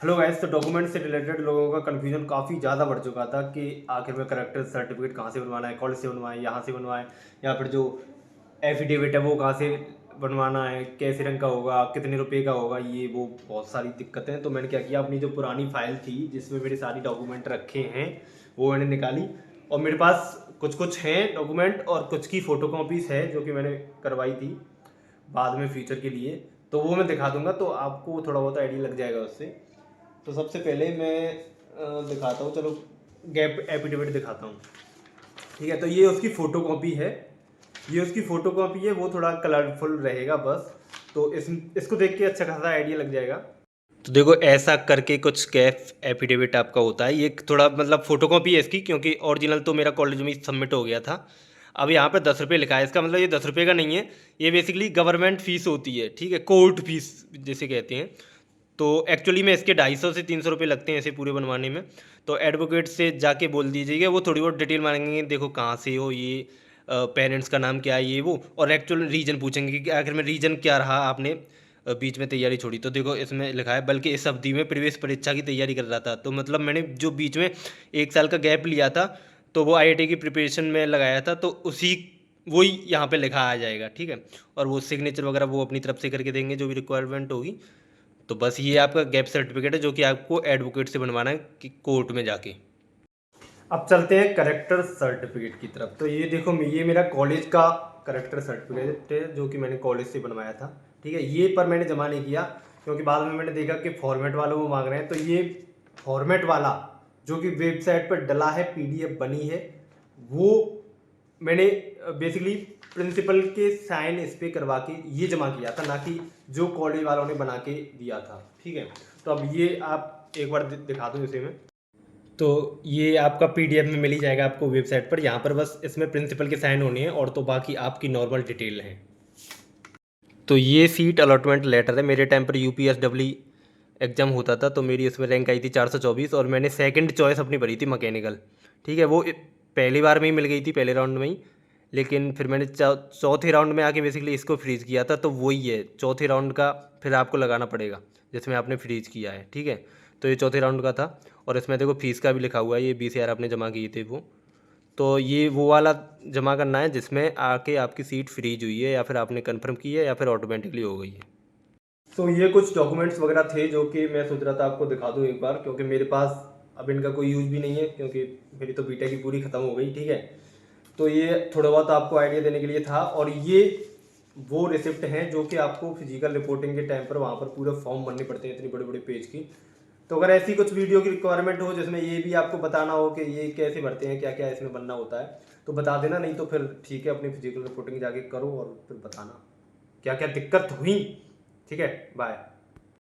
Hello guys, तो document से related लोगों का कन्फ्यूजन काफ़ी ज़्यादा बढ़ चुका था कि आखिर में करेक्टर सर्टिफिकेट कहाँ से बनवाना है, कॉलेज से बनवाएं, यहाँ से बनवाएं, या फिर जो एफिडेविट है वो कहाँ से बनवाना है, कैसे रंग का होगा, कितने रुपए का होगा, ये वो बहुत सारी दिक्कतें हैं। तो मैंने क्या किया, अपनी जो पुरानी फाइल थी जिसमें मेरे सारी डॉक्यूमेंट रखे हैं वो मैंने निकाली, और मेरे पास कुछ कुछ हैं डॉक्यूमेंट और कुछ की फ़ोटो कॉपीज़ है जो कि मैंने करवाई थी बाद में फ्यूचर के लिए। तो वो मैं दिखा दूंगा, तो आपको थोड़ा बहुत आइडिया लग जाएगा उससे। तो सबसे पहले मैं दिखाता हूँ, चलो गैप एफिडेविट दिखाता हूँ। ठीक है, तो ये उसकी फ़ोटो कॉपी है, ये उसकी फ़ोटो कॉपी है, वो थोड़ा कलरफुल रहेगा बस। तो इसको देख के अच्छा खासा आइडिया लग जाएगा। तो देखो, ऐसा करके कुछ गैप एफिडेविट आपका होता है। ये थोड़ा मतलब फ़ोटो कॉपी है इसकी, क्योंकि ओरिजिनल तो मेरा कॉलेज में सबमिट हो गया था। अब यहाँ पे 10 रुपये लिखा है, इसका मतलब ये 10 रुपये का नहीं है, ये बेसिकली गवर्नमेंट फ़ीस होती है। ठीक है, कोर्ट फीस जिसे कहते हैं। तो एक्चुअली में इसके 250 से 300 रुपये लगते हैं ऐसे पूरे बनवाने में। तो एडवोकेट से जाके बोल दीजिएगा, वो थोड़ी बहुत डिटेल मांगेंगे, देखो कहाँ से हो, ये पेरेंट्स का नाम क्या है, ये वो, और एक्चुअल रीज़न पूछेंगे कि आखिर में रीज़न क्या रहा आपने बीच में तैयारी छोड़ी। तो देखो इसमें लिखा है, बल्कि इस अवधि में प्रवेश परीक्षा की तैयारी कर रहा था। तो मतलब मैंने जो बीच में 1 साल का गैप लिया था, तो वो आईआईटी की प्रिपरेशन में लगाया था, तो उसी वही यहाँ पे लिखा आ जाएगा। ठीक है, और वो सिग्नेचर वगैरह वो अपनी तरफ से करके देंगे जो भी रिक्वायरमेंट होगी। तो बस ये आपका गैप सर्टिफिकेट है जो कि आपको एडवोकेट से बनवाना है कि कोर्ट में जाके। अब चलते हैं करेक्टर सर्टिफिकेट की तरफ। तो ये देखो, ये मेरा कॉलेज का करेक्टर सर्टिफिकेट है जो कि मैंने कॉलेज से बनवाया था। ठीक है, ये पर मैंने जमा नहीं किया क्योंकि बाद में मैंने देखा कि फॉर्मेट वाला वो मांग रहे हैं। तो ये फॉर्मेट वाला जो कि वेबसाइट पर डला है, पीडीएफ बनी है, वो मैंने बेसिकली प्रिंसिपल के साइन इस पे करवा के ये जमा किया था, ना कि जो कॉलेज वालों ने बना के दिया था। ठीक है, तो अब ये आप एक बार दिखा दूँ इसे मैं। तो ये आपका पीडीएफ में मिल ही जाएगा आपको वेबसाइट पर। यहाँ पर बस इसमें प्रिंसिपल के साइन होने हैं, और तो बाकी आपकी नॉर्मल डिटेल है। तो ये सीट अलॉटमेंट लेटर है। मेरे टाइम पर यूपीएसडब्ल्यू एग्ज़ाम होता था, तो मेरी उसमें रैंक आई थी 424, और मैंने सेकंड चॉइस अपनी भरी थी मैकेनिकल। ठीक है, वो पहली बार में ही मिल गई थी, पहले राउंड में ही। लेकिन फिर मैंने चौथे राउंड में आके बेसिकली इसको फ्रीज़ किया था। तो वही है, चौथे राउंड का फिर आपको लगाना पड़ेगा जिसमें आपने फ्रीज़ किया है। ठीक है, तो ये चौथे राउंड का था, और इसमें देखो फीस का भी लिखा हुआ है, ये 20,000 आपने जमा किए थे वो। तो ये वो वाला जमा करना है जिसमें आके आपकी सीट फ्रीज हुई है, या फिर आपने कंफर्म की है, या फिर ऑटोमेटिकली हो गई है। तो ये कुछ डॉक्यूमेंट्स वगैरह थे जो कि मैं सोच रहा था आपको दिखा दूं एक बार, क्योंकि मेरे पास अब इनका कोई यूज़ भी नहीं है, क्योंकि मेरी तो बीटेक की पूरी ख़त्म हो गई। ठीक है, तो ये थोड़ा बहुत आपको आइडिया देने के लिए था। और ये वो रिसिप्ट हैं जो कि आपको फिजिकल रिपोर्टिंग के टाइम पर वहाँ पर पूरे फॉर्म भरने पड़ते हैं, इतनी बड़े बड़े पेज की। तो अगर ऐसी कुछ वीडियो की रिक्वायरमेंट हो जिसमें ये भी आपको बताना हो कि ये कैसे भरते हैं, क्या क्या इसमें बनना होता है, तो बता देना। नहीं तो फिर ठीक है, अपनी फिजिकल रिपोर्टिंग जाके करो और फिर बताना क्या क्या दिक्कत हुई। ठीक है, बाय।